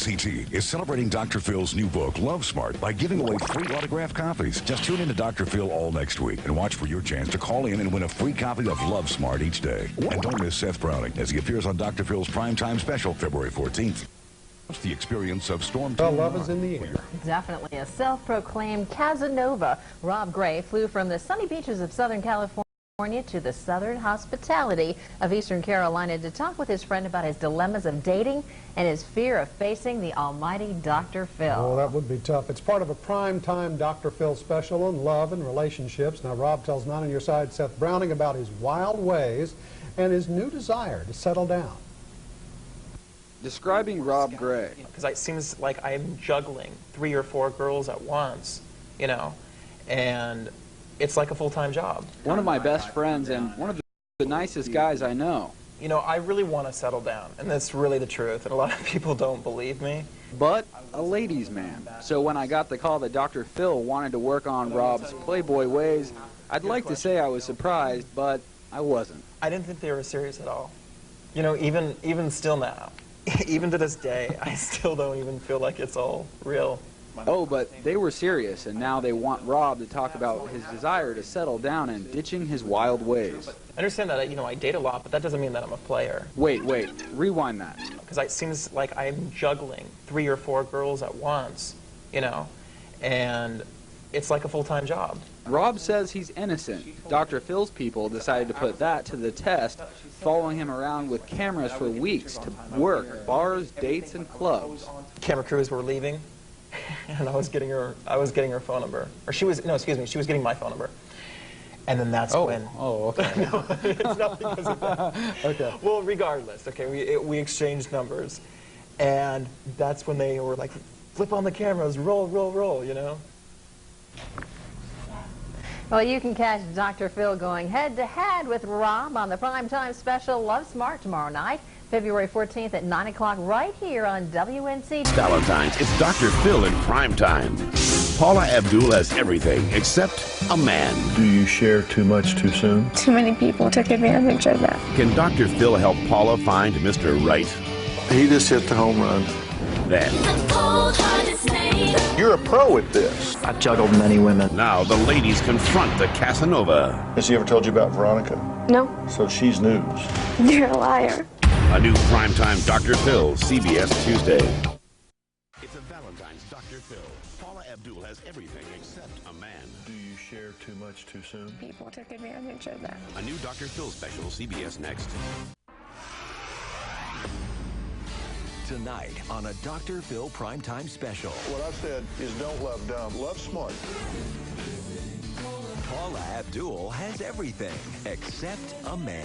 WNCT is celebrating Dr. Phil's new book, Love Smart, by giving away free autographed copies. Just tune in to Dr. Phil all next week and watch for your chance to call in and win a free copy of Love Smart each day. And don't miss Seth Browning as he appears on Dr. Phil's primetime special February 14th. The experience of storm. Well, love is in the air. Definitely. A self-proclaimed Casanova, Rob Gray, flew from the sunny beaches of Southern California to the southern hospitality of Eastern Carolina to talk with his friend about his dilemmas of dating and his fear of facing the almighty Dr. Phil. Oh, that would be tough. It's part of a primetime Dr. Phil special on love and relationships. Now, Rob tells Man on Your Side Seth Browning about his wild ways and his new desire to settle down. Describing Rob Gray. Because it seems like I'm juggling 3 or 4 girls at once, you know, and it's like a full-time job. One of my best friends and one of the nicest guys I know. You know, I really want to settle down, and that's really the truth, and a lot of people don't believe me. But a ladies' man. So when I got the call that Dr. Phil wanted to work on Rob's playboy ways, I'd like to say I was surprised, but I wasn't. I didn't think they were serious at all. You know, even still now, even to this day, I still don't even feel like it's all real. Oh, but they were serious, and now they want Rob to talk about his desire to settle down and ditching his wild ways. I understand that, you know, I date a lot, but that doesn't mean that I'm a player. Wait, rewind that. Because it seems like I'm juggling 3 or 4 girls at once, you know, and it's like a full-time job. Rob says he's innocent. Dr. Phil's people decided to put that to the test, following him around with cameras for weeks to work bars, dates, and clubs. Camera crews were leaving, and I was getting her phone number. Or she was getting my phone number. And then that's when... Oh, okay. No, it's not because of that. Okay. Well, regardless, okay, we exchanged numbers. And that's when they were like, flip on the cameras, roll, roll, roll, you know? Well, you can catch Dr. Phil going head-to-head with Rob on the primetime special Love Smart tomorrow night, February 14th at 9 o'clock, right here on WNCT. Valentines, it's Dr. Phil in primetime. Paula Abdul has everything except a man. Do you share too much too soon? Too many people took advantage of that. Can Dr. Phil help Paula find Mr. Right? He just hit the home run. Then, You're a pro at this. I've juggled many women. now the ladies confront the Casanova. Has he ever told you about Veronica? No, So she's news. you're a liar. A new primetime Dr. Phil, CBS Tuesday. It's a Valentine's Dr. Phil. Paula Abdul has everything except a man. Do you share too much too soon? People took advantage of that. A new Dr. Phil special, CBS next. Tonight on a Dr. Phil primetime special. What I've said is don't love dumb, love smart. Paula Abdul has everything except a man.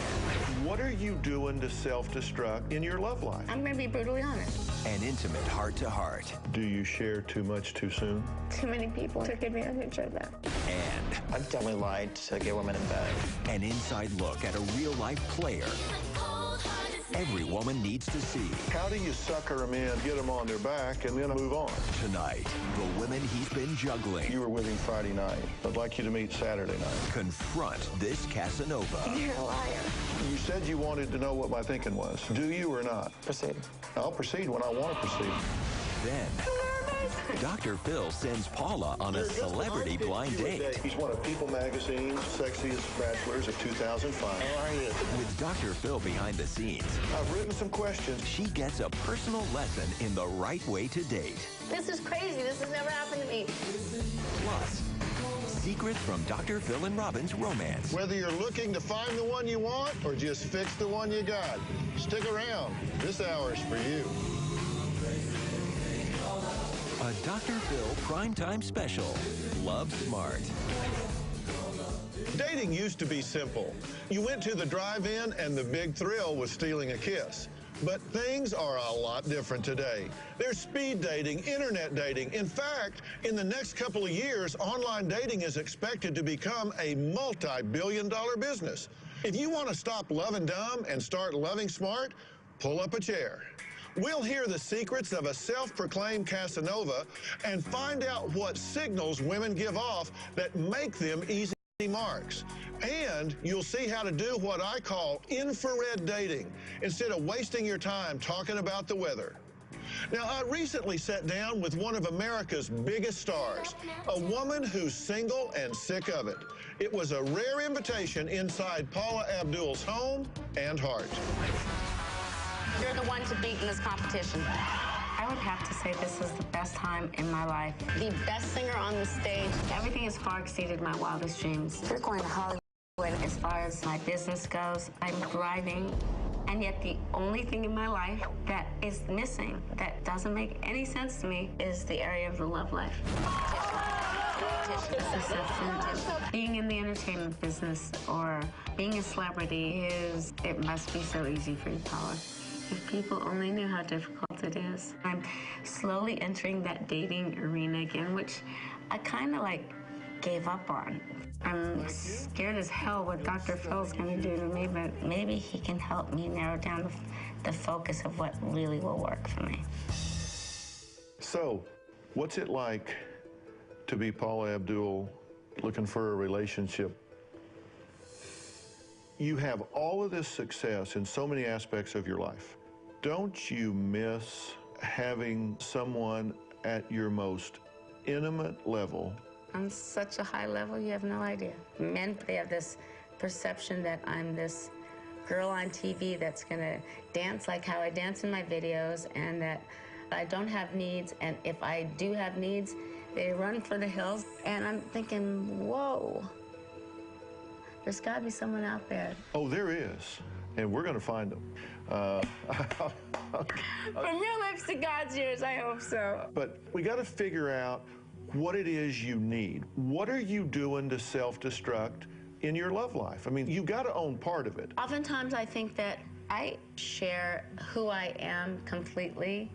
What are you doing to self-destruct in your love life? I'm going to be brutally honest. An intimate heart-to-heart. Do you share too much too soon? Too many people took advantage of that. And I've definitely lied to get women in bed. an inside look at a real-life player every woman needs to see. How do you sucker them in, get them on their back, and then move on? Tonight, the women he's been juggling. You were with him Friday night. I'd like you to meet Saturday night. Confront this Casanova. You're a liar. You said you wanted to know what my thinking was. Do you or not? Proceed. I'll proceed when I want to proceed. Then, Dr. Phil sends Paula on a celebrity blind date. He's one of People Magazine's Sexiest Bachelors of 2005. With Dr. Phil behind the scenes, I've written some questions. she gets a personal lesson in the right way to date. This is crazy. This has never happened to me. Plus, secrets from Dr. Phil and Robin's romance. Whether you're looking to find the one you want or just fix the one you got, stick around. This hour's for you. A Dr. Phil primetime special, Love Smart. Dating used to be simple. You went to the drive-in and the big thrill was stealing a kiss. But things are a lot different today. There's speed dating, internet dating. In fact, in the next couple of years, online dating is expected to become a multi-billion-dollar business. If you want to stop loving dumb and start loving smart, pull up a chair. We'll hear the secrets of a self-proclaimed Casanova and find out what signals women give off that make them easy marks. And you'll see how to do what I call infrared dating instead of wasting your time talking about the weather. Now, I recently sat down with one of America's biggest stars, a woman who's single and sick of it. It was a rare invitation inside Paula Abdul's home and heart. You're the one to beat in this competition. I would have to say this is the best time in my life. The best singer on the stage. Everything has far exceeded my wildest dreams. We're going to Hollywood as far as my business goes. I'm thriving. And yet the only thing in my life that is missing, that doesn't make any sense to me, is the area of the love life. Being in the entertainment business or being a celebrity it must be so easy for you, Paula. If people only knew how difficult it is. I'm slowly entering that dating arena again, which I kind of gave up on. I'm scared as hell what Dr. Phil's going to do to me, but maybe he can help me narrow down the focus of what really will work for me. So, what's it like to be Paula Abdul looking for a relationship? You have all of this success in so many aspects of your life. Don't you miss having someone at your most intimate level? On such a high level, you have no idea. Men, they have this perception that I'm this girl on TV that's gonna dance like how I dance in my videos, and that I don't have needs, and if I do have needs, they run for the hills. And I'm thinking, whoa, there's gotta be someone out there. Oh, there is, and we're gonna find them. From your lips to God's ears, I hope so. But we gotta figure out what it is you need. What are you doing to self-destruct in your love life? I mean, you got to own part of it. Oftentimes I think that I share who I am completely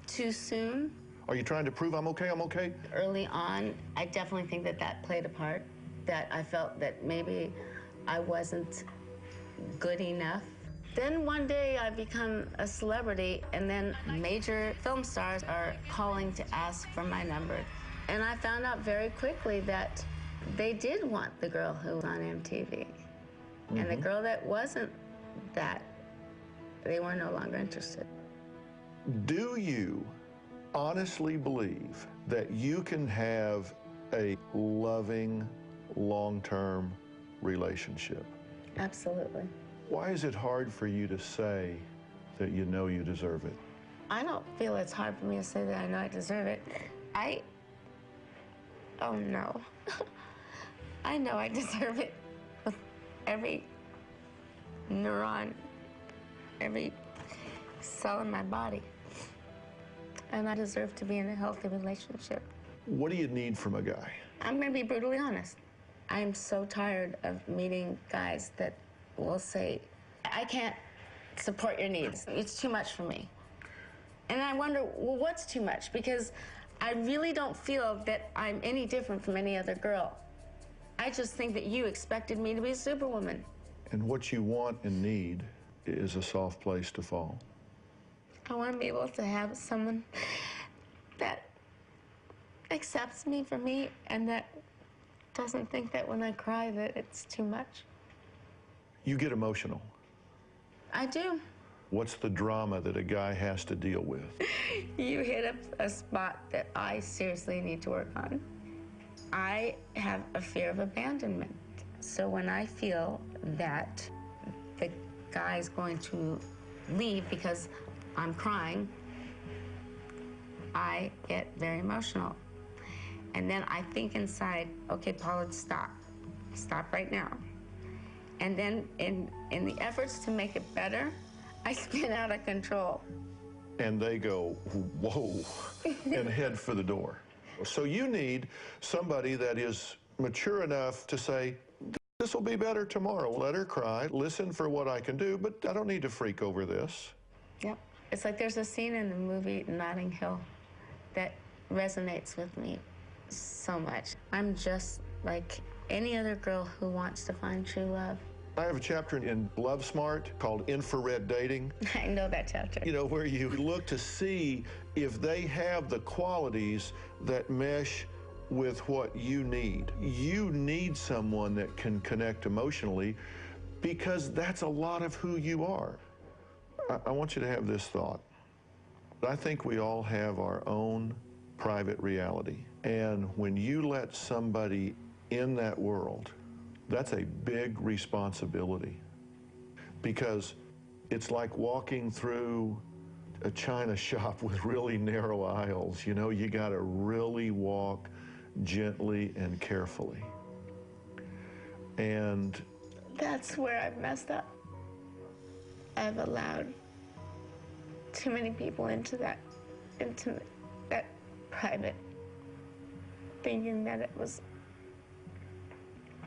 too soon. Are you trying to prove I'm okay, I'm okay? Early on, I definitely think that played a part, that I felt that maybe I wasn't good enough. Then one day I become a celebrity, and then major film stars are calling to ask for my number. And I found out very quickly that they did want the girl who was on MTV. And the girl that wasn't that, they were no longer interested. Do you honestly believe that you can have a loving, long-term relationship? Absolutely. Why is it hard for you to say that you know you deserve it? I don't feel it's hard for me to say that I know I deserve it. Oh no. I know I deserve it with every neuron, every cell in my body. And I deserve to be in a healthy relationship. What do you need from a guy? I'm gonna be brutally honest. I'm so tired of meeting guys that will say, I can't support your needs. It's too much for me. And I wonder, well, what's too much? Because I really don't feel that I'm any different from any other girl. I just think that you expected me to be a superwoman. And what you want and need is a soft place to fall. I want to be able to have someone that accepts me for me and that doesn't think that when I cry that it's too much. You get emotional. I do. What's the drama that a guy has to deal with? You hit a spot that I seriously need to work on. I have a fear of abandonment. So when I feel that the guy's going to leave because I'm crying, I get very emotional. And then I think inside, okay, Paula, stop. Stop right now. And then in the efforts to make it better, I spin out of control. And they go, whoa, and head for the door. So you need somebody that is mature enough to say, this will be better tomorrow. Let her cry, listen for what I can do, but I don't need to freak over this. Yep. It's like there's a scene in the movie Notting Hill that resonates with me so much. I'm just like any other girl who wants to find true love. I have a chapter in Love Smart called Infrared Dating. I know that chapter. You know, where you look to see if they have the qualities that mesh with what you need. You need someone that can connect emotionally because that's a lot of who you are. I want you to have this thought. I think we all have our own private reality. And when you let somebody in that world, that's a big responsibility. Because it's like walking through a china shop with really narrow aisles. You know, you got to really walk gently and carefully. And that's where I've messed up. I've allowed too many people into that intimate, that private, thinking that it was,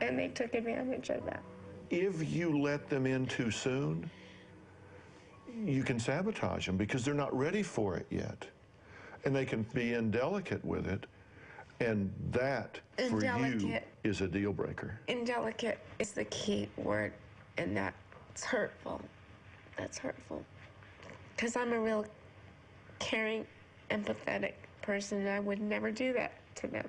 and they took advantage of that. if you let them in too soon, you can sabotage them because they're not ready for it yet. And they can be indelicate with it. And that, for you, is a deal breaker. Indelicate is the key word, and that's hurtful. That's hurtful. Because I'm a real caring, empathetic person, and I would never do that to them.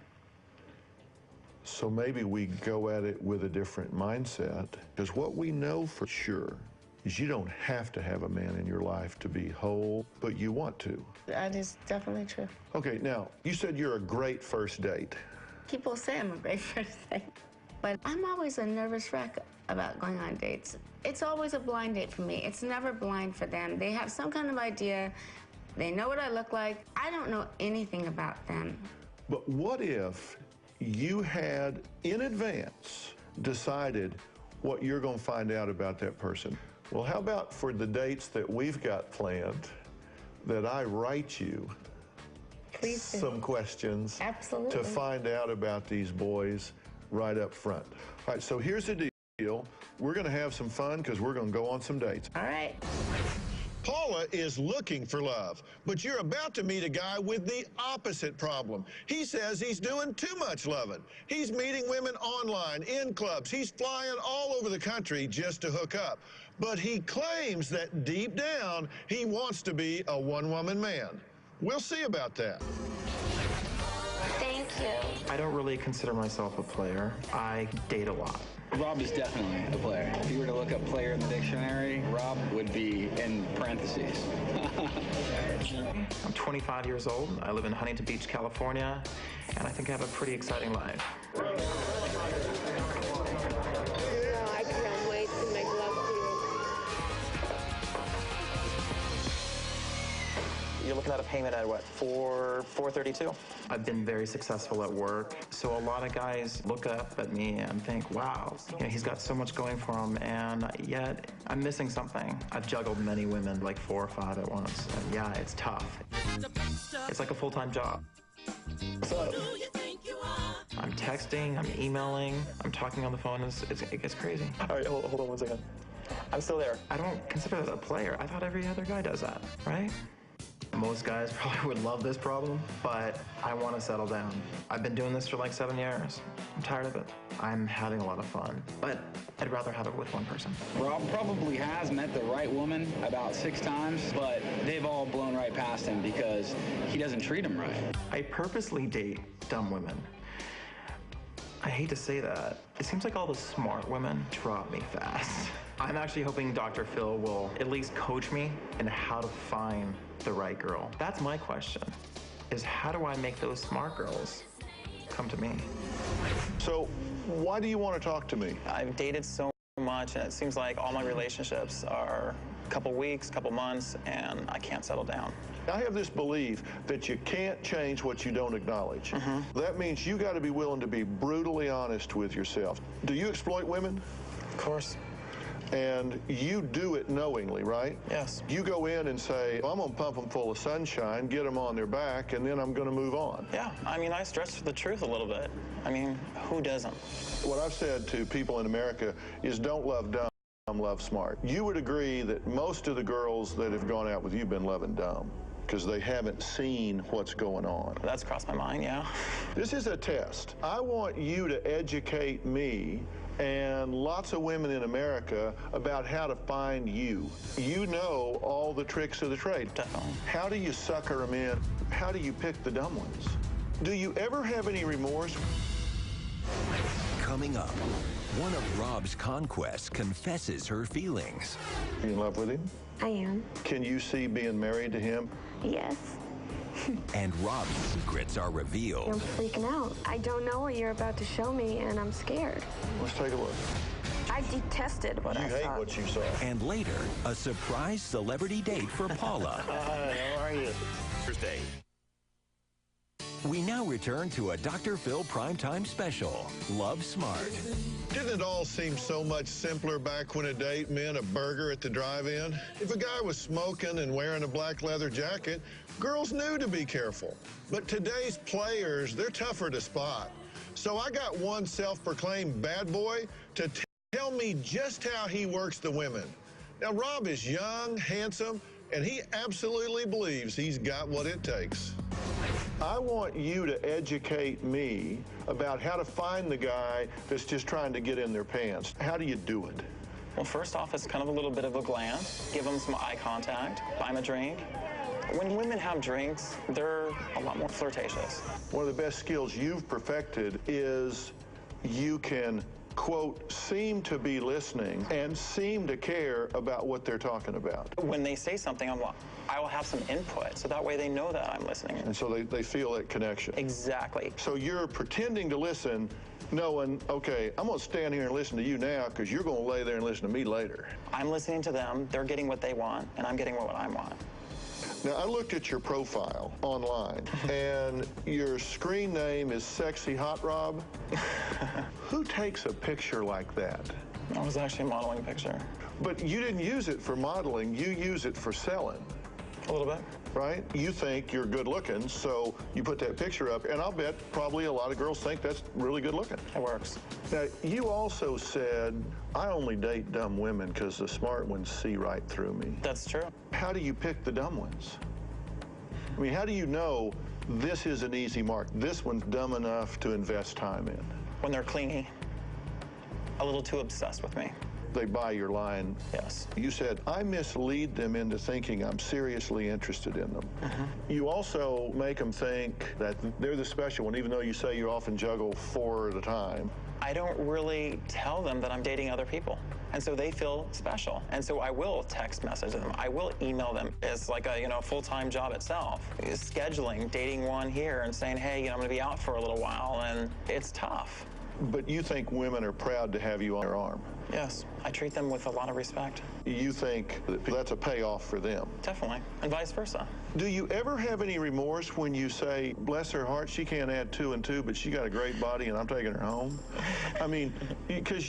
So maybe we go at it with a different mindset, because what we know for sure is you don't have to have a man in your life to be whole, but you want to. That is definitely true. Okay, now, you said you're a great first date. People say I'm a great first date, but I'm always a nervous wreck about going on dates. It's always a blind date for me. It's never blind for them. They have some kind of idea. They know what I look like. I don't know anything about them. But what if you had, in advance, decided what you're going to find out about that person? Well, how about for the dates that we've got planned, that I write you some questions to find out about these boys right up front. All right, so here's the deal. We're going to have some fun because we're going to go on some dates. All right. Paula is looking for love, but you're about to meet a guy with the opposite problem. He says he's doing too much loving. He's meeting women online, in clubs. He's flying all over the country just to hook up. But he claims that deep down, he wants to be a one-woman man. We'll see about that. Thank you. I don't really consider myself a player. I date a lot. Rob is definitely a player. If you were to look up player in the dictionary, Rob would be in parentheses. I'm 25 years old. I live in Huntington Beach, California, and I think I have a pretty exciting life. I can't wait to make love to you. You're looking at a payment at what, $432? I've been very successful at work, so a lot of guys look up at me and think, wow, he's got so much going for him, and yet I'm missing something. I've juggled many women, like 4 or 5 at once. And yeah, it's tough. It's like a full-time job. So I'm texting, I'm emailing, I'm talking on the phone, it gets crazy. All right, hold on 1 second. I'm still there. I don't consider that a player. I thought every other guy does that, right? Most guys probably would love this problem, but I want to settle down. I've been doing this for like 7 years. I'm tired of it. I'm having a lot of fun, but I'd rather have it with one person. Rob probably has met the right woman about 6 times, but they've all blown right past him because he doesn't treat them right. I purposely date dumb women. I hate to say that. It seems like all the smart women drop me fast. I'm actually hoping Dr. Phil will at least coach me in how to find the right girl. That's my question, is how do I make those smart girls come to me? So why do you want to talk to me? I've dated so much, and it seems like all my relationships are a couple weeks, couple months, and I can't settle down. I have this belief that you can't change what you don't acknowledge. That means you got to be willing to be brutally honest with yourself. Do you exploit women? Of course. And you do it knowingly, right? Yes. You go in and say, well, I'm going to pump them full of sunshine, get them on their back, and then I'm going to move on. Yeah, I mean, I stretch for the truth a little bit. I mean, who doesn't? What I've said to people in America is don't love dumb, love smart. You would agree that most of the girls that have gone out with you have been loving dumb because they haven't seen what's going on. That's crossed my mind, yeah. This is a test. I want you to educate me and lots of women in America about how to find you. You know all the tricks of the trade. Definitely. How do you sucker them in? How do you pick the dumb ones? Do you ever have any remorse? Coming up, one of Rob's conquests confesses her feelings. You in love with him? I am. Can you see being married to him? Yes. And Rob's secrets are revealed. I'm freaking out. I don't know what you're about to show me, and I'm scared. Let's take a look. I detested what I saw. You hate what you saw. And later, a surprise celebrity date for Paula. Hi, how are you? Thursday. We now return to a Dr. Phil primetime special, Love Smart. Didn't it all seem so much simpler back when a date meant a burger at the drive-in? If a guy was smoking and wearing a black leather jacket, girls knew to be careful. But today's players, they're tougher to spot. So I got one self-proclaimed bad boy to tell me just how he works the women. Now, Rob is young, handsome, and he absolutely believes he's got what it takes. I want you to educate me about how to find the guy that's just trying to get in their pants. How do you do it? Well, first off, it's kind of a little bit of a glance. Give them some eye contact, buy them a drink. When women have drinks, they're a lot more flirtatious. One of the best skills you've perfected is you can, quote, seem to be listening and seem to care about what they're talking about. When they say something, I will have some input, so that way they know that I'm listening. And so they feel that connection. Exactly. So you're pretending to listen, knowing, okay, I'm going to stand here and listen to you now because you're going to lay there and listen to me later. I'm listening to them, they're getting what they want, and I'm getting what I want. Now, I looked at your profile online, and your screen name is Sexy Hot Rob. Who takes a picture like that? I was actually modeling a picture. But you didn't use it for modeling, you use it for selling. A little bit. Right? You think you're good looking, so you put that picture up, and I'll bet probably a lot of girls think that's really good looking. It works. Now, you also said, I only date dumb women because the smart ones see right through me. That's true. How do you pick the dumb ones? I mean, how do you know this is an easy mark? This one's dumb enough to invest time in. When they're clingy, a little too obsessed with me. They buy your line. Yes. You said, I mislead them into thinking I'm seriously interested in them. You also make them think that they're the special one, even though you say you often juggle 4 at a time. I don't really tell them that I'm dating other people. And so they feel special. And so I will text message them. I will email them. It's like a, full-time job itself. Scheduling, dating one here and saying, hey, I'm going to be out for a little while, and it's tough. But you think women are proud to have you on their arm? Yes, I treat them with a lot of respect. You think that's a payoff for them? Definitely, and vice versa. Do you ever have any remorse when you say, bless her heart, she can't add 2 and 2, but she got a great body and I'm taking her home? I mean, because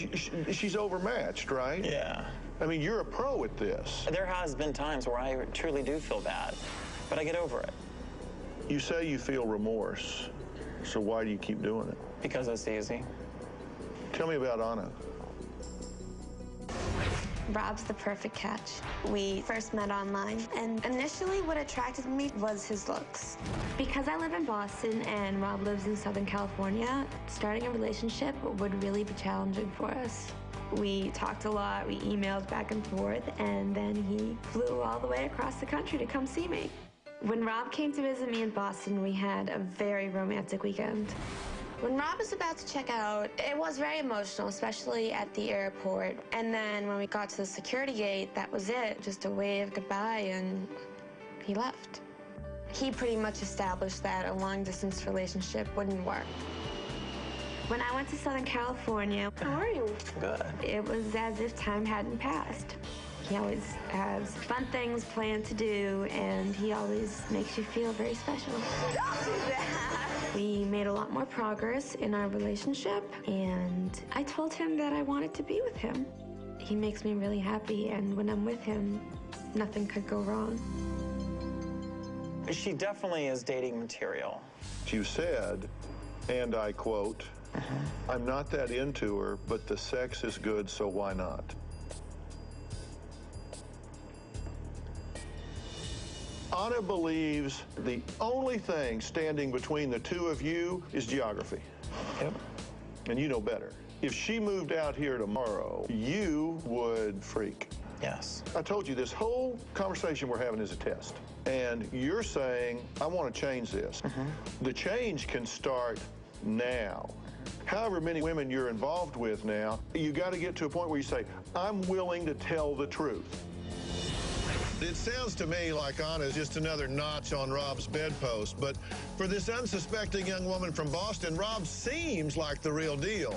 she's overmatched, right? Yeah. I mean, you're a pro at this. There has been times where I truly do feel bad, but I get over it. You say you feel remorse, so why do you keep doing it? Because it's easy. Tell me about Anna. Rob's the perfect catch. We first met online, and initially what attracted me was his looks. Because I live in Boston and Rob lives in Southern California, starting a relationship would really be challenging for us. We talked a lot, we emailed back and forth, and then he flew all the way across the country to come see me. When Rob came to visit me in Boston, we had a very romantic weekend. When Rob was about to check out, it was very emotional, especially at the airport. And then when we got to the security gate, that was it, just a wave goodbye, and he left. He pretty much established that a long-distance relationship wouldn't work. When I went to Southern California, how are you? Good. It was as if time hadn't passed. He always has fun things planned to do, and he always makes you feel very special. Don't do that! We made a lot more progress in our relationship, and I told him that I wanted to be with him. He makes me really happy, and when I'm with him, nothing could go wrong. She definitely is dating material. You said, and I quote, I'm not that into her, but the sex is good, so why not? Anna believes the only thing standing between the two of you is geography. Yep. And you know better. If she moved out here tomorrow, you would freak. Yes. I told you this whole conversation we're having is a test. And you're saying, I want to change this. The change can start now. however many women you're involved with now, you got to get to a point where you say, I'm willing to tell the truth. It sounds to me like Anna is just another notch on Rob's bedpost, but for this unsuspecting young woman from Boston, Rob seems like the real deal.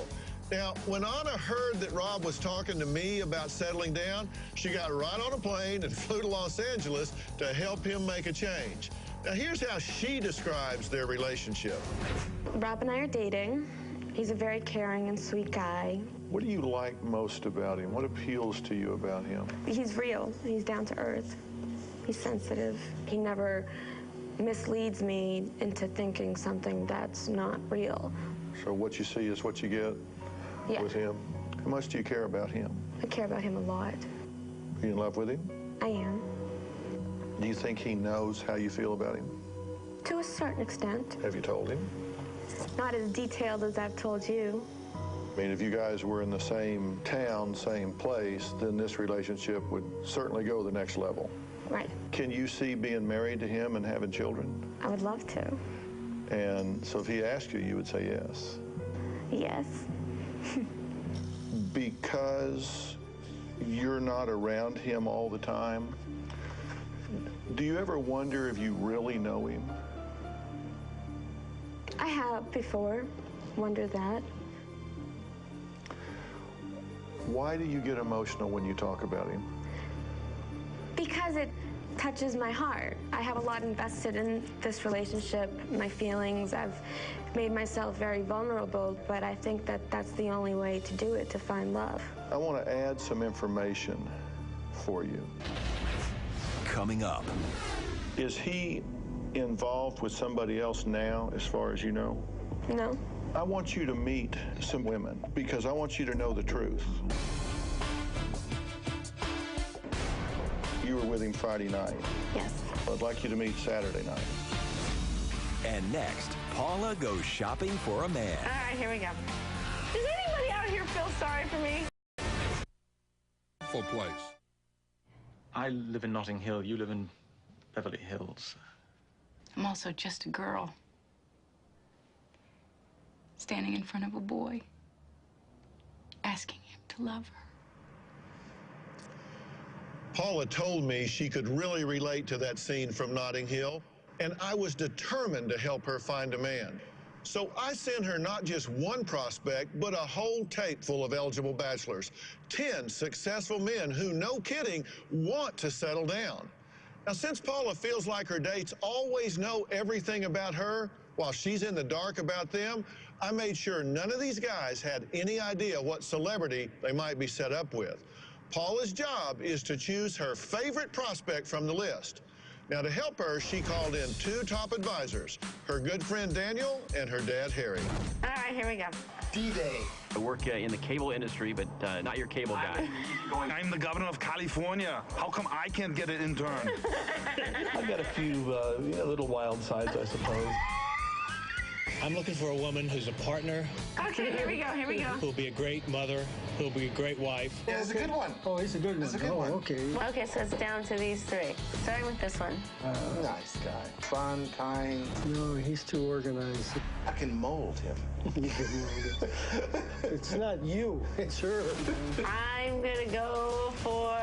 Now, when Anna heard that Rob was talking to me about settling down, she got right on a plane and flew to Los Angeles to help him make a change. Now, here's how she describes their relationship. Rob and I are dating. He's a very caring and sweet guy. What do you like most about him? What appeals to you about him? He's real. He's down to earth. He's sensitive. He never misleads me into thinking something that's not real. So what you see is what you get with him? How much do you care about him? I care about him a lot. Are you in love with him? I am. Do you think he knows how you feel about him? To a certain extent. Have you told him? Not as detailed as I've told you. I mean, if you guys were in the same town, same place, then this relationship would certainly go the next level. Right. Can you see being married to him and having children? I would love to. And so if he asked you, you would say yes? Yes. Because you're not around him all the time, do you ever wonder if you really know him? I have before wondered that. Why do you get emotional when you talk about him? Because it touches my heart. I have a lot invested in this relationship, my feelings. I've made myself very vulnerable, but I think that that's the only way to do it, to find love. I want to add some information for you. Coming up. Is he involved with somebody else now, as far as you know? No. I want you to meet some women because I want you to know the truth. You were with him Friday night. Yes. I'd like you to meet Saturday night. And next, Paula goes shopping for a man. All right, here we go. Does anybody out here feel sorry for me? Full place. I live in Notting Hill. You live in Beverly Hills. I'm also just a girl. Standing in front of a boy, asking him to love her. Paula told me she could really relate to that scene from Notting Hill, and I was determined to help her find a man. So I sent her not just one prospect, but a whole tape full of eligible bachelors. 10 successful men who, no kidding, want to settle down. Now, since Paula feels like her dates always know everything about her while she's in the dark about them, I made sure none of these guys had any idea what celebrity they might be set up with. Paula's job is to choose her favorite prospect from the list. Now, to help her, she called in 2 top advisors, her good friend Daniel and her dad Harry. All right, here we go. D-Day. I work in the cable industry, but not your cable guy. I'm the governor of California. How come I can't get an intern? I've got a few little wild sides, I suppose. I'm looking for a woman who's a partner. Okay, here we go, here we go. Who'll be a great mother, who'll be a great wife. Yeah, it's a good one. Oh, it's a good one. It's a good one. Okay. Okay, so it's down to these 3. Starting with this one. Nice guy. Fun, kind. No, he's too organized. I can mold him. It's not you, it's her. I'm gonna go for...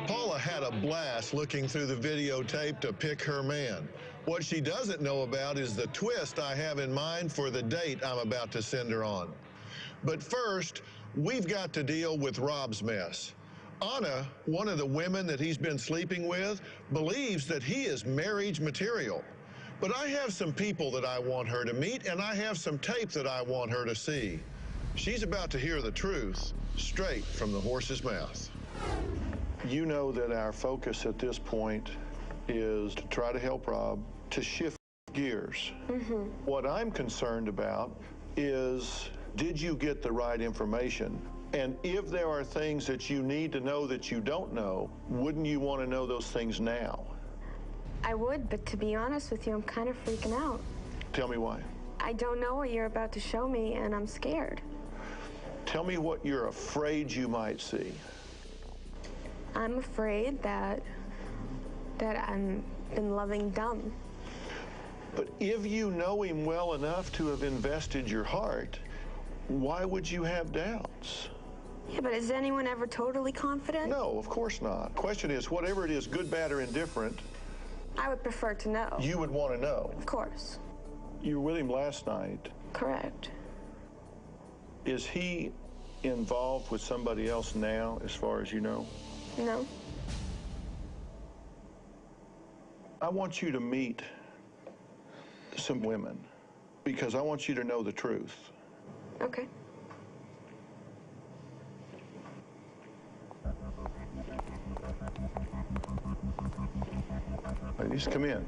Paula had a blast looking through the videotape to pick her man. What she doesn't know about is the twist I have in mind for the date I'm about to send her on. But first, we've got to deal with Rob's mess. Anna, one of the women that he's been sleeping with, believes that he is marriage material. But I have some people that I want her to meet, and I have some tape that I want her to see. She's about to hear the truth straight from the horse's mouth. You know that our focus at this point is to try to help Rob to shift gears. What I'm concerned about is, did you get the right information? And if there are things that you need to know that you don't know, wouldn't you want to know those things now? I would, but to be honest with you, I'm kind of freaking out. Tell me why. I don't know what you're about to show me, and I'm scared. Tell me what you're afraid you might see. I'm afraid that that I've been loving dumb. But if you know him well enough to have invested your heart, why would you have doubts? Yeah, but is anyone ever totally confident? No, of course not. Question is, whatever it is, good, bad, or indifferent, I would prefer to know. you would want to know. Of course. You were with him last night. Correct. Is he involved with somebody else now, as far as you know? No. I want you to meet some women because I want you to know the truth. Okay. Ladies, come in.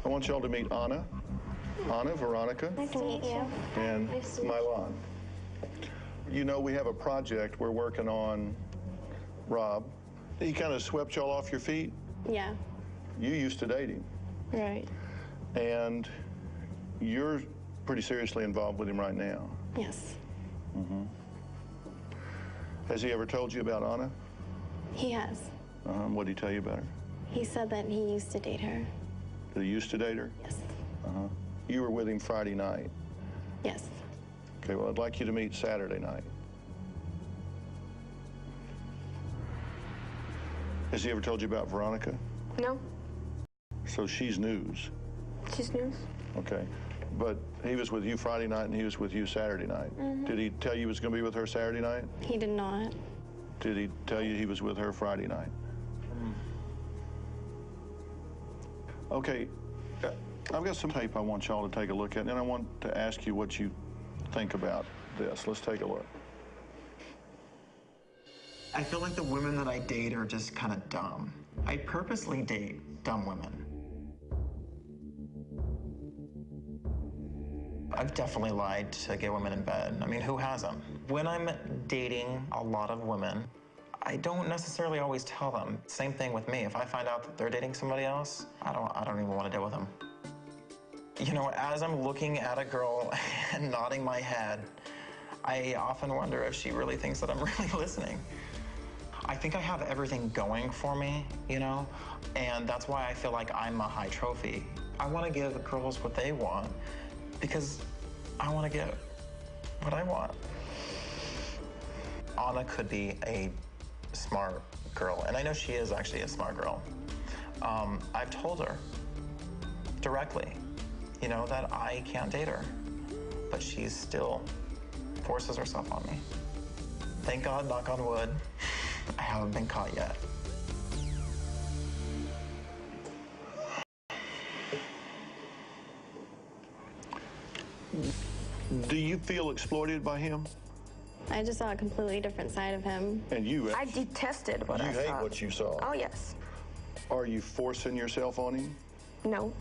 I want y'all to meet Anna, Veronica, Nice to meet you. and Nice to meet you. Milan. You know, we have a project we're working on, Rob. He kind of swept y'all off your feet. Yeah. You used to date him. Right. And you're pretty seriously involved with him right now. Yes. Mm-hmm. Has he ever told you about Anna? He has. What did he tell you about her? He said that he used to date her. That he used to date her? Yes. You were with him Friday night. Yes. Okay, well, I'd like you to meet Saturday night. Has he ever told you about Veronica? No. So she's news. She's news. Okay. But he was with you Friday night and he was with you Saturday night. Mhm. Did he tell you he was going to be with her Saturday night? He did not. Did he tell you he was with her Friday night? Okay. I've got some tape I want y'all to take a look at, and I want to ask you what you think about this. Let's take a look. I feel like the women that I date are just kind of dumb. I purposely date dumb women. I've definitely lied to get women in bed. I mean, who hasn't? When I'm dating a lot of women, I don't necessarily always tell them. Same thing with me. If I find out that they're dating somebody else, I don't even want to deal with them. You know, as I'm looking at a girl and nodding my head, I often wonder if she really thinks that I'm really listening. I think I have everything going for me, you know, and that's why I feel like I'm a high trophy. I want to give girls what they want because I want to get what I want. Anna could be a smart girl, and I know she is actually a smart girl. I've told her directly, you know, that I can't date her, but she still forces herself on me. Thank God, knock on wood, I haven't been caught yet. Do you feel exploited by him? I just saw a completely different side of him. And you? I detested what I saw. You hate what you saw? Oh, yes. Are you forcing yourself on him? No.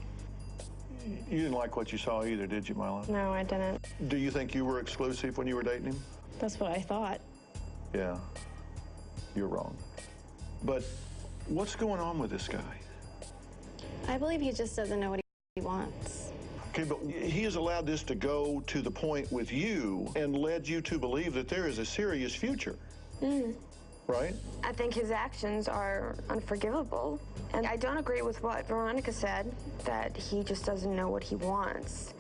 You didn't like what you saw either, did you, Mila? No, I didn't. Do you think you were exclusive when you were dating him? That's what I thought. Yeah, you're wrong. But what's going on with this guy? I believe he just doesn't know what he wants. Okay, but he has allowed this to go to the point with you and led you to believe that there is a serious future, right? I think his actions are unforgivable. And I don't agree with what Veronica said, that he just doesn't know what he wants.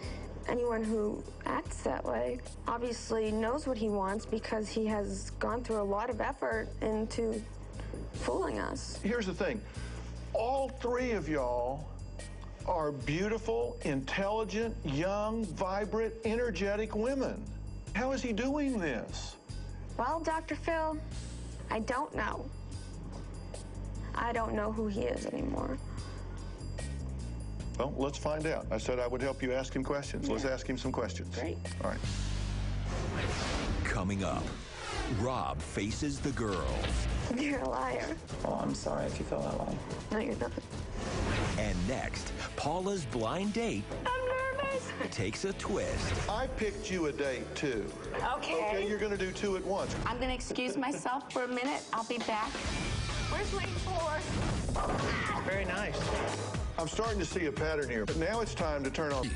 Anyone who acts that way obviously knows what he wants because he has gone through a lot of effort into fooling us. Here's the thing. All three of y'all are beautiful, intelligent, young, vibrant, energetic women. How is he doing this? Well, Dr. Phil, I don't know. I don't know who he is anymore. Well, let's find out. I said I would help you ask him questions. Yeah. Let's ask him some questions. Great. All right. Coming up, Rob faces the girls. You're a liar. Oh, I'm sorry if you feel that way. No, you're not. And next, Paula's blind date I'm nervous. takes a twist. I picked you a date, too. Okay. Okay, you're going to do two at once. I'm going to excuse myself for a minute. I'll be back. Where's lane 4? Very nice. I'm starting to see a pattern here, but now it's time to turn on.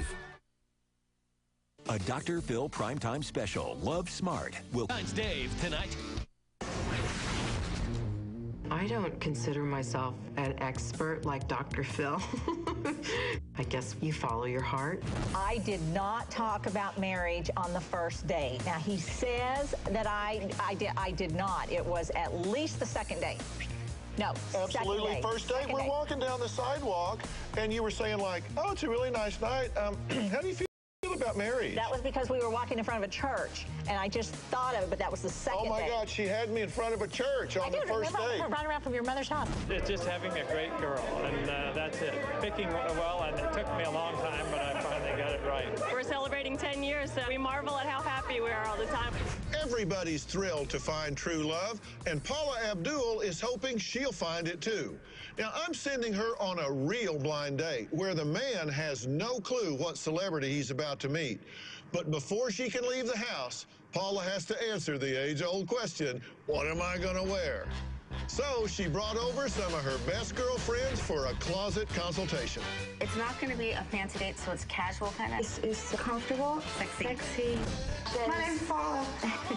A Dr. Phil primetime special, Love Smart, will... Dave tonight. I I don't consider myself an expert like Dr. Phil. I guess you follow your heart. I did not talk about marriage on the first date. Now, he says that I did not. It was at least the second date. No, absolutely. First date, we're walking down the sidewalk, and you were saying like, oh, it's a really nice night. How do you feel about marriage? That was because we were walking in front of a church, and I just thought of it, but that was the second date. Oh my God, she had me in front of a church on the first date. Running around from your mother's house. It's just having a great girl, and that's it. Picking well, and it took me a long time, but I finally got it right. We're celebrating 10 years, so we marvel at how happy we are all the time. Everybody's thrilled to find true love, and Paula Abdul is hoping she'll find it too. Now, I'm sending her on a real blind date where the man has no clue what celebrity he's about to meet. But before she can leave the house, Paula has to answer the age-old question, what am I going to wear? So she brought over some of her best girlfriends for a closet consultation. It's not going to be a fancy date, so it's casual kind of. It's comfortable. Sexy. My name's Paula.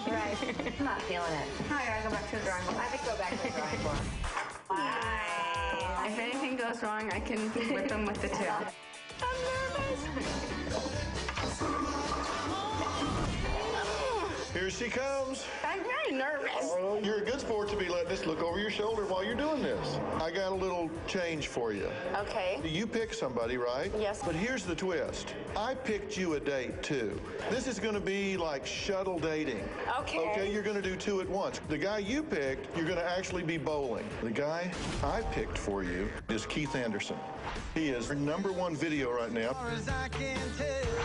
Right. I'm not feeling it. I gotta go back to the drawing board. I think go back to the drawing board. If anything goes wrong, I can whip them with the tail. I'm nervous. Here she comes. I'm very nervous. Oh, you're a good sport to be letting us look over your shoulder while you're doing this. I got a little change for you. Okay. You pick somebody, right? Yes. But here's the twist. I picked you a date, too. This is going to be like shuttle dating. Okay. Okay, you're going to do two at once. The guy you picked, you're going to actually be bowling. The guy I picked for you is Keith Anderson. He is our #1 video right now.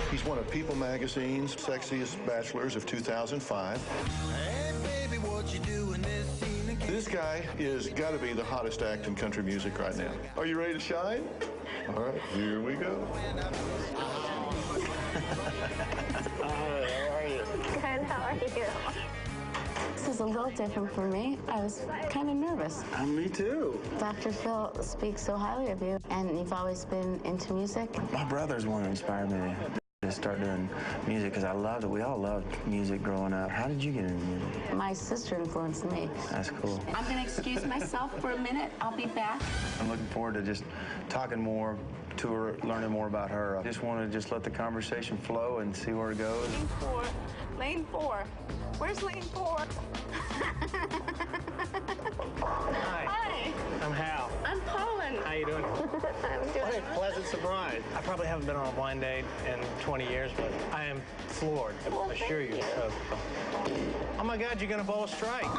He's one of People Magazine's Sexiest Bachelors of 2005. Hey, baby, what you doing this scene again? This guy is got to be the hottest act in country music right now. Are you ready to shine? All right, here we go. How are you? Good, how are you? This is a little different for me. I was kind of nervous. Me too. Dr. Phil speaks so highly of you, and you've always been into music. My brother's one who inspired me to start doing music because I loved it. We all loved music growing up. How did you get into music? My sister influenced me. That's cool. I'm going to excuse myself for a minute. I'll be back. I'm looking forward to just talking more to her, learning more about her. I just want to just let the conversation flow and see where it goes. Lane 4. Where's lane 4? Hi. I'm Hal. I'm Paula. How you doing? I'm doing What a pleasant surprise. I probably haven't been on a blind date in 20 years, but I am floored, I assure you. Oh my God, you're going to bowl a strike.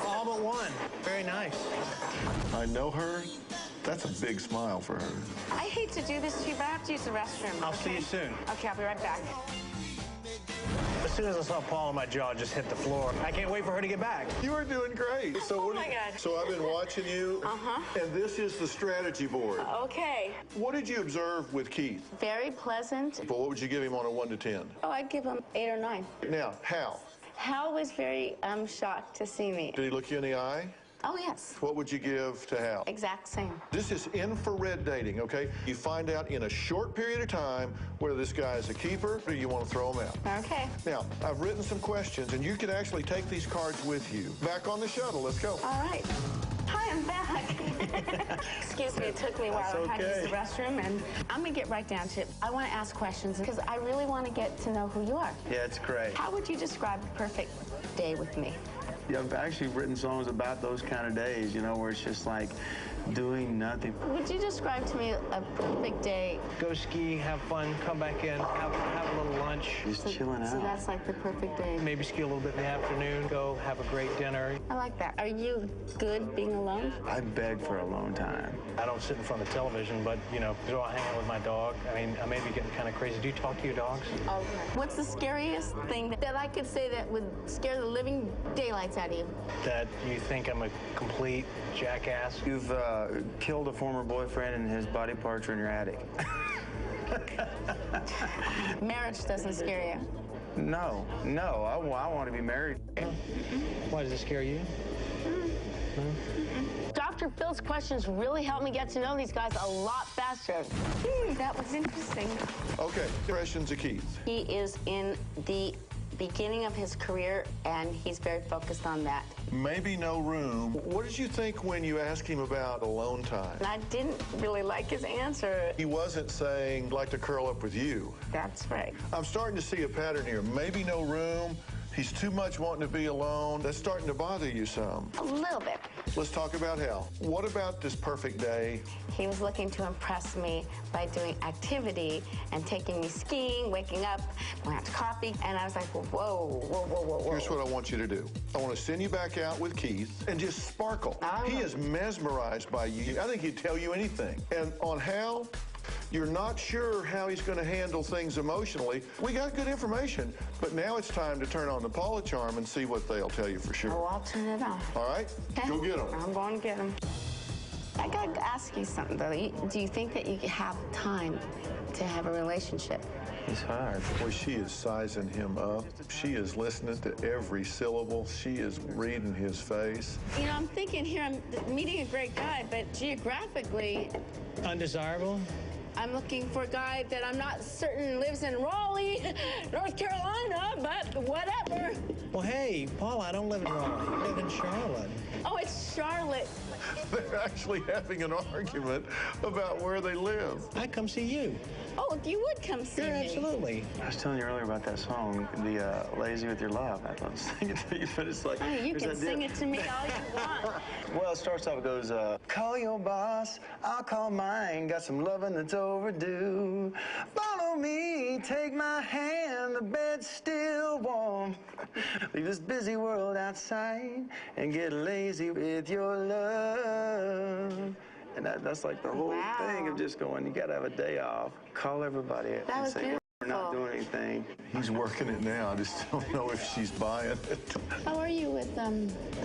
All but one. Very nice. I know her. That's a big smile for her. I hate to do this to you, but I have to use the restroom. I'll see you soon. Okay, I'll be right back. As soon as I saw Paula, my jaw just hit the floor. I can't wait for her to get back. You are doing great. So Oh my God. So I've been watching you, and this is the strategy board. Okay. What did you observe with Keith? Very pleasant. Well, what would you give him on a 1 to 10? Oh, I'd give him 8 or 9. Now, Hal. Hal was very shocked to see me. Did he look you in the eye? Oh, yes. What would you give to Hal? Exact same. This is infrared dating, okay? You find out in a short period of time whether this guy is a keeper or you want to throw him out. Okay. Now, I've written some questions, and you can actually take these cards with you. Back on the shuttle. Let's go. All right. Hi, I'm back. Excuse me, it took me a while. I had to use the restroom, and I'm going to get right down to it. I want to ask questions because I really want to get to know who you are. Yeah, it's great. How would you describe a perfect day with me? Yeah, I've actually written songs about those kind of days, you know, where it's just like doing nothing. Would you describe to me a perfect day? Go ski, have fun, come back in, have a little lunch. Just chilling out. So that's like the perfect day. Maybe ski a little bit in the afternoon, go have a great dinner. I like that. Are you good being alone? I beg for alone time. I don't sit in front of the television, but, you know, do I hang out with my dog? I mean, I may be getting kind of crazy. Do you talk to your dogs? Okay. What's the scariest thing that I could say that would scare the living daylights out of you? That you think I'm a complete jackass? You've killed a former boyfriend and his body parts are in your attic. Marriage doesn't scare you? No, I want to be married. Why does it scare you? Dr. Phil's questions really helped me get to know these guys a lot faster. That was interesting. Okay, questions of Keith. He is in the beginning of his career, and he's very focused on that. Maybe no room. What did you think when you asked him about alone time? And I didn't really like his answer. He wasn't saying, "I'd like to curl up with you." That's right. I'm starting to see a pattern here. Maybe no room. He's too much wanting to be alone. That's starting to bother you some. A little bit. Let's talk about Hal. What about this perfect day? He was looking to impress me by doing activity and taking me skiing, waking up, going out to coffee, and I was like, whoa, whoa, whoa, whoa, whoa. Here's what I want you to do. I want to send you back out with Keith and just sparkle. He is mesmerized by you. I think he'd tell you anything. And on Hal, you're not sure how he's going to handle things emotionally. We got good information, but now it's time to turn on the Paula charm and see what they'll tell you for sure. Oh, I'll turn it on. All right? Go get them. I'm going to get them. I got to ask you something, though. Do you think that you have time to have a relationship? It's hard. Boy, she is sizing him up. She is listening to every syllable. She is reading his face. You know, I'm thinking here I'm meeting a great guy, but geographically... Undesirable? I'm looking for a guy that I'm not certain lives in Raleigh, North Carolina, but whatever. Well, hey, Paula, I don't live in Raleigh. I live in Charlotte. Oh, it's Charlotte. They're actually having an argument about where they live. I'd come see you. Oh, you would come see me. Absolutely. I was telling you earlier about that song, the Lazy With Your Love. I'd love to sing it to you, but it's like... Oh, you can sing it to me all you want. Well, it starts off, it goes, call your boss, I'll call mine, got some loving that's overdue. Follow me, take my hand, the bed's still warm. Leave this busy world outside and get lazy with your love. And that's like the whole thing of just going, you got to have a day off. Call everybody and say, we're not doing anything. He's working it now. I just don't know if she's buying it. How are you with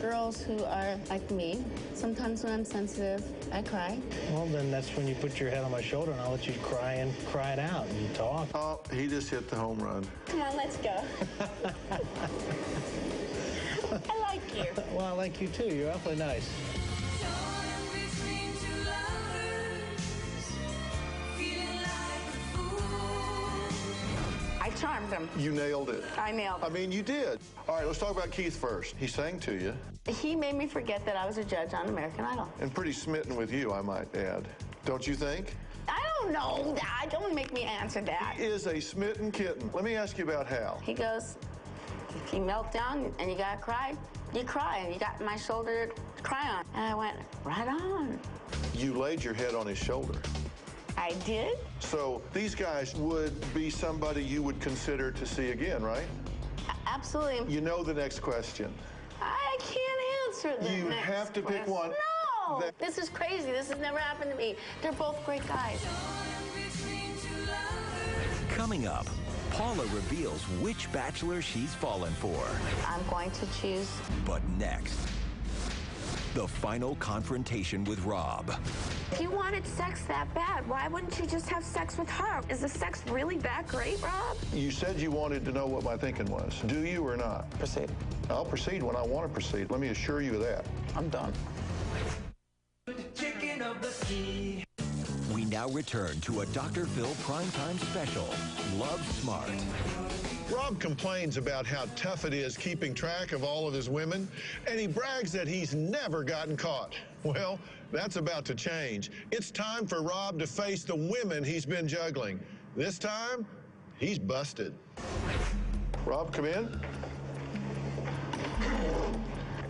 girls who are like me? Sometimes when I'm sensitive, I cry. Well, then that's when you put your head on my shoulder and I'll let you cry it out and talk. Oh, he just hit the home run. Come on, let's go. I like you. Well, I like you too. You're awfully nice. I charmed him. You nailed it. I nailed it. I mean, you did. All right, let's talk about Keith first. He sang to you. He made me forget that I was a judge on American Idol. And pretty smitten with you, I might add. Don't you think? I don't know. Don't make me answer that. He is a smitten kitten. Let me ask you about Hal. He goes, if you melt down and you gotta cry, you cry. And you got my shoulder to cry on. And I went, right on. You laid your head on his shoulder. I did. So these guys would be somebody you would consider to see again, right? Absolutely. You know the next question. I can't answer the You next have to pick one. No! This is crazy. This has never happened to me. They're both great guys. Coming up, Paula reveals which bachelor she's fallen for. I'm going to choose. But next, the final confrontation with Rob. If you wanted sex that bad, why wouldn't you just have sex with her? Is the sex really that great, Rob? You said you wanted to know what my thinking was. Do you or not? Proceed. I'll proceed when I want to proceed. Let me assure you of that. I'm done. We now return to a Dr. Phil primetime special, Love Smart. Rob complains about how tough it is keeping track of all of his women, and he brags that he's never gotten caught. Well, that's about to change. It's time for Rob to face the women he's been juggling. This time, he's busted. Rob, come in.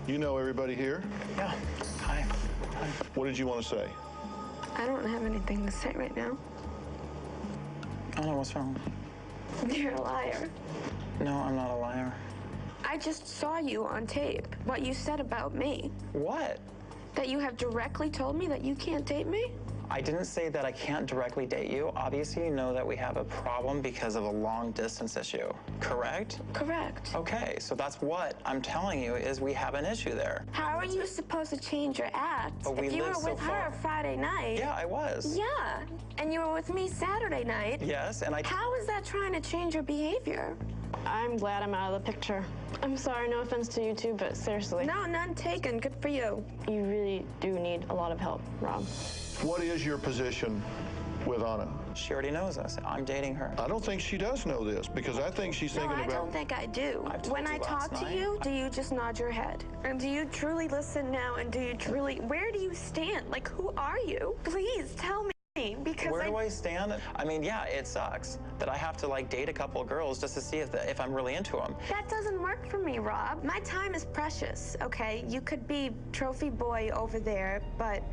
You know everybody here? Yeah. Hi. What did you want to say? I don't have anything to say right now. I don't know what's wrong. You're a liar. No, I'm not a liar. I just saw you on tape, what you said about me. What? That you have directly told me that you can't date me? I didn't say that I can't directly date you. Obviously, you know that we have a problem because of a long-distance issue, correct? Correct. Okay, so that's what I'm telling you is we have an issue there. How are you supposed to change your act But we if you live were so with her far. Friday night? Yeah, I was. Yeah, and you were with me Saturday night. Yes, and I... How is that trying to change your behavior? I'm glad I'm out of the picture. I'm sorry, no offense to you two, but seriously. No, none taken. Good for you. You really do need a lot of help, Rob. What is your position with Anna? She already knows this. I'm dating her. I don't think she does know this, because I think she's thinking about... No, I don't think I do. When I talk to you, do you just nod your head? And do you truly listen now, and do you truly... Where do you stand? Like, who are you? Please, tell me. Because where do I stand? I mean, yeah, it sucks that I have to like date a couple of girls just to see if I'm really into them. That doesn't work for me, Rob. My time is precious, okay? You could be trophy boy over there, but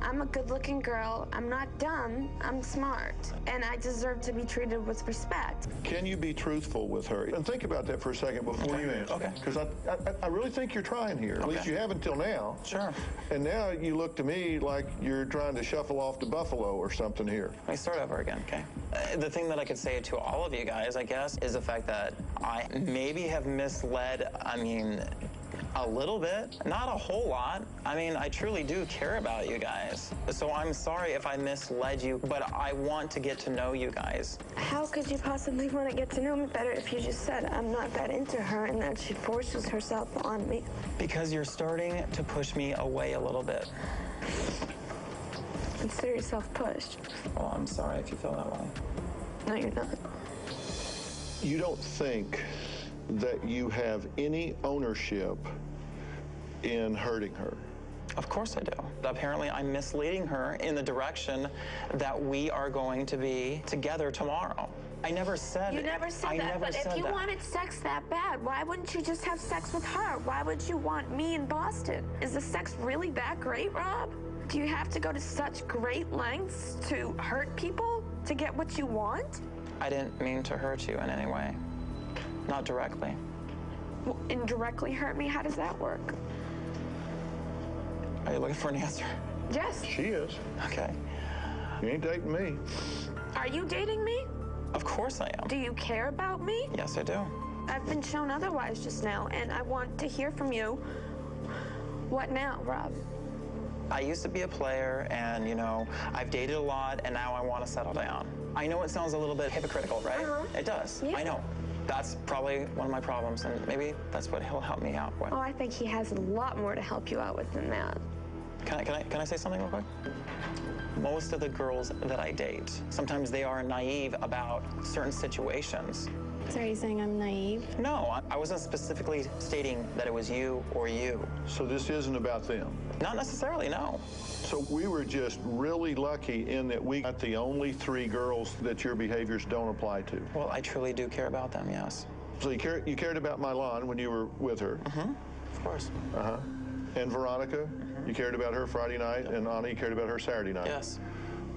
I'm a good-looking girl. I'm not dumb. I'm smart. And I deserve to be treated with respect. Can you be truthful with her? And think about that for a second before you answer. Okay. Because I really think you're trying here. At least you have until now. Sure. And now you look to me like you're trying to shuffle off to Buffalo or something here. Let me start over again, okay? The thing that I could say to all of you guys, I guess, is the fact that I maybe have misled, a little bit, not a whole lot. I mean, I truly do care about you guys. So I'm sorry if I misled you, but I want to get to know you guys. How could you possibly want to get to know me better if you just said I'm not that into her and that she forces herself on me? Because you're starting to push me away a little bit. Consider yourself pushed. Well, I'm sorry if you feel that way. No, you're not. You don't think that you have any ownership in hurting her? Of course I do. Apparently I'm misleading her in the direction that we are going to be together tomorrow. I never said You never said that, but if you wanted sex that bad, why wouldn't you just have sex with her? Why would you want me in Boston? Is the sex really that great, Rob? Do you have to go to such great lengths to hurt people to get what you want? I didn't mean to hurt you in any way. Not directly. Well, indirectly hurt me? How does that work? Are you looking for an answer? Yes. She is. Okay. You ain't dating me. Are you dating me? Of course I am. Do you care about me? Yes, I do. I've been shown otherwise just now, and I want to hear from you. What now, Rob? I used to be a player, and, I've dated a lot, and now I want to settle down. I know it sounds a little bit hypocritical, right? It does. Yeah. I know. That's probably one of my problems, and maybe that's what he'll help me out with. Oh, I think he has a lot more to help you out with than that. Can I say something real quick? Most of the girls that I date, sometimes they are naive about certain situations. So are you saying I'm naive? No, I wasn't specifically stating that it was you or you. So this isn't about them? Not necessarily, no. So we were just really lucky in that we got the only 3 girls that your behaviors don't apply to. Well, I truly do care about them, yes. So you cared about Milan when you were with her? Mm-hmm. Of course. Uh-huh. And Veronica? You cared about her Friday night, and Anna, you cared about her Saturday night? Yes.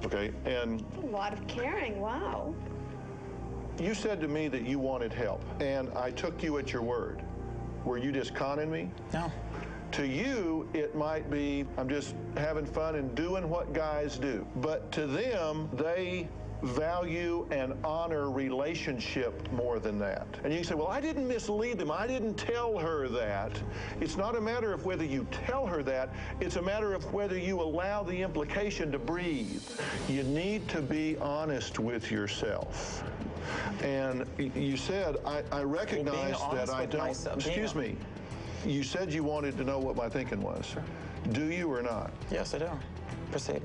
Okay, and... A lot of caring, wow. You said to me that you wanted help, and I took you at your word. Were you just conning me? No. To you, it might be, I'm just having fun and doing what guys do. But to them, they value and honor relationship more than that. And you can say, well, I didn't mislead them. I didn't tell her that. It's not a matter of whether you tell her that. It's a matter of whether you allow the implication to breathe. You need to be honest with yourself. And you said, I recognize that I don't... Excuse me. You said you wanted to know what my thinking was. Sure. Do you or not? Yes, I do. Proceed.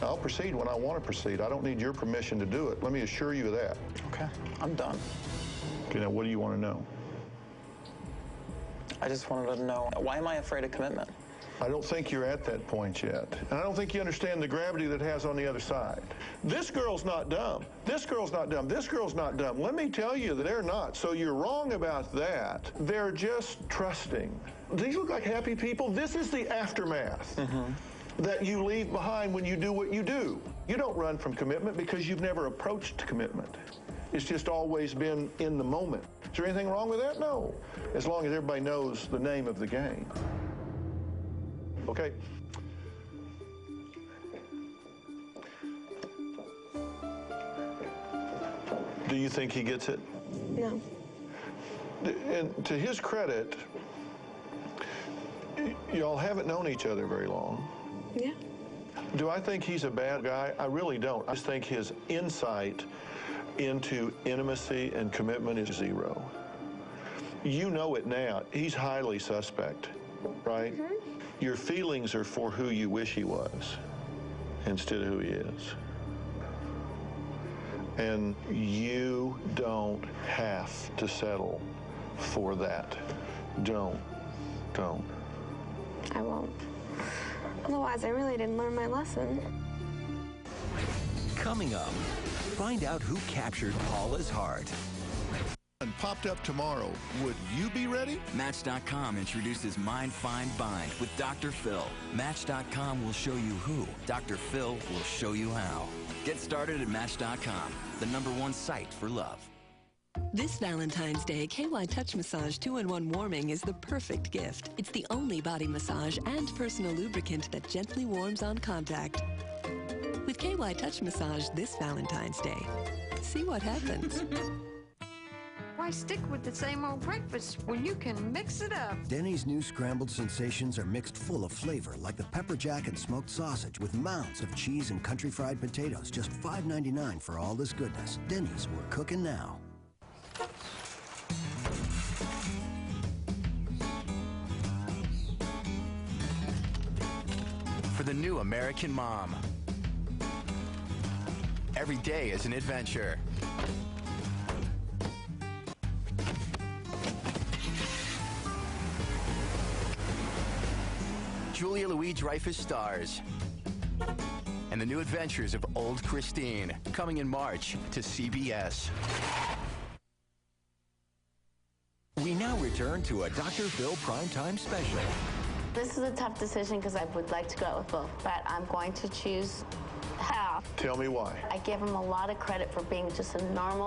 I'll proceed when I want to proceed. I don't need your permission to do it. Let me assure you of that. Okay, I'm done. Okay, now what do you want to know? I just wanted to know, why am I afraid of commitment? I don't think you're at that point yet. And I don't think you understand the gravity that has on the other side. This girl's not dumb. This girl's not dumb. This girl's not dumb. Let me tell you that they're not. So you're wrong about that. They're just trusting. These look like happy people. This is the aftermath that you leave behind when you do what you do. You don't run from commitment because you've never approached commitment. It's just always been in the moment. Is there anything wrong with that? No. As long as everybody knows the name of the game. Okay. Do you think he gets it? No. And to his credit, y'all haven't known each other very long. Yeah. Do I think he's a bad guy? I really don't. I just think his insight into intimacy and commitment is zero. You know it now. He's highly suspect, right? Your feelings are for who you wish he was instead of who he is. And you don't have to settle for that. Don't. I won't. Otherwise, I really didn't learn my lesson. Coming up, find out who captured Paula's heart. And popped up tomorrow. Would you be ready? Match.com introduces Mind Find Bind with Dr. Phil. Match.com will show you who. Dr. Phil will show you how. Get started at Match.com, the #1 site for love. This Valentine's Day, KY Touch Massage 2-in-1 Warming is the perfect gift. It's the only body massage and personal lubricant that gently warms on contact. With KY Touch Massage this Valentine's Day, see what happens. Why stick with the same old breakfast when you can mix it up? Denny's new scrambled sensations are mixed full of flavor, like the pepper jack and smoked sausage with mounds of cheese and country fried potatoes. Just $5.99 for all this goodness. Denny's, we're cooking now. For the new American mom, every day is an adventure. Julia Louis-Dreyfus stars. And the new adventures of Old Christine, coming in March to CBS. We now return to a Dr. Phil Primetime Special. This is a tough decision because I would like to go out with both, but I'm going to choose Hal. Tell me why. I give him a lot of credit for being just a normal